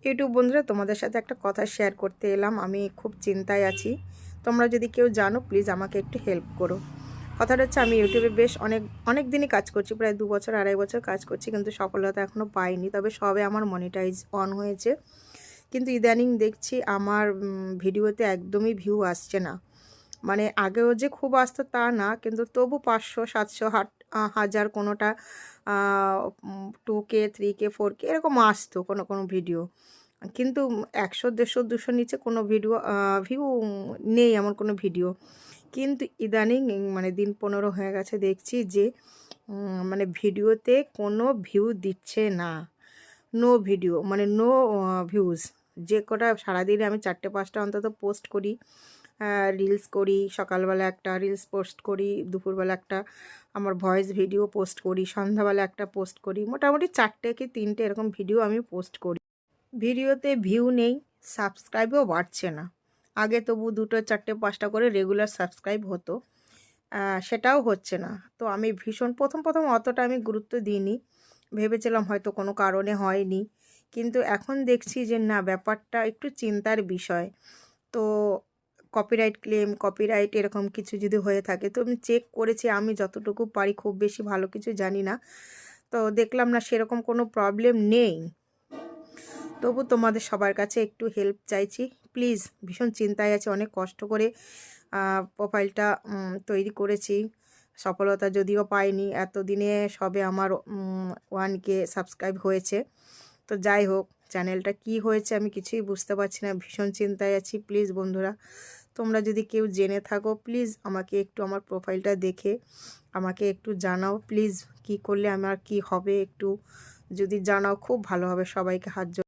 YouTube বন্ধুরা, তোমাদের সাথে একটা কথা শেয়ার করতে এলাম। আমি খুব চিন্তায় আছি। তোমরা যদি কেউ জানো প্লিজ আমাকে একটু হেল্প করো। কথাটা হচ্ছে, আমি ইউটিউবে বেশ অনেক দিনই কাজ করছি, প্রায় 2 বছর 2.5 বছর কাজ করছি, কিন্তু সফলতা এখনও পাইনি। তবে সবে আমার মনিটাইজ অন হয়েছে, কিন্তু ইদানিং দেখছি আমার ভিডিওতে একদমই ভিউ আসছে না। মানে আগেও যে খুব আসতো তা না, কিন্তু তবু 500 700 1000 কোনোটা 2K 3K 4K এরকম আসতো কোনো কোনো ভিডিও। কিন্তু 100 150 200 নিচে কোনো ভিডিও ভিউ নেই, এমন কোনো ভিডিও। কিন্তু ইদানিং মানে দিন 15 হয়ে গেছে, দেখছি যে মানে ভিডিওতে কোনো ভিউ দিচ্ছে না। নো ভিডিও, মানে নো ভিউজ। যে কটা সারাদিনে আমি 4টে 5টা অন্তত পোস্ট করি, রিলস করি, সকালবেলা একটা রিলস পোস্ট করি, দুপুরবেলা একটা আমার ভয়েস ভিডিও পোস্ট করি, সন্ধ্যাবেলা একটা পোস্ট করি, মোটামুটি 4টে কি 3টে এরকম ভিডিও আমি পোস্ট করি। ভিডিওতে ভিউ নেই, সাবস্ক্রাইবও বাড়ছে না। আগে তবু 2টো 4টে 5টা করে রেগুলার সাবস্ক্রাইব হতো, সেটাও হচ্ছে না। তো আমি ভীষণ প্রথম অতটা আমি গুরুত্ব দিইনি, ভেবেছিলাম হয়তো কোনো কারণে হয়নি। কিন্তু এখন দেখছি যে না, ব্যাপারটা একটু চিন্তার বিষয়। তো কপিরাইট ক্লেম, কপিরাইট এরকম কিছু যদি হয়ে থাকে, তো আমি চেক করেছি, আমি যতটুকু পারি, খুব বেশি ভালো কিছু জানি না, তো দেখলাম না সেরকম কোনো প্রবলেম নেই। তবু তোমাদের সবার কাছে একটু হেল্প চাইছি প্লিজ। ভীষণ চিন্তায় আছে, অনেক কষ্ট করে প্রোফাইলটা তৈরি করেছি, সফলতা যদিও পাইনি। এতদিনে সবে আমার 1K সাবস্ক্রাইব হয়েছে। তো যাই হোক, চ্যানেলটা কি হয়েছে আমি কিছুই বুঝতে পারছি না, ভীষণ চিন্তায় আছি। প্লিজ বন্ধুরা, তোমরা যদি কেউ জেনে থাকো প্লিজ আমাকে একটু আমার প্রোফাইলটা দেখে আমাকে একটু জানাও প্লিজ, কি করলে আমার কি হবে, একটু যদি জানাও খুব ভালো হবে। সবাইকে হাত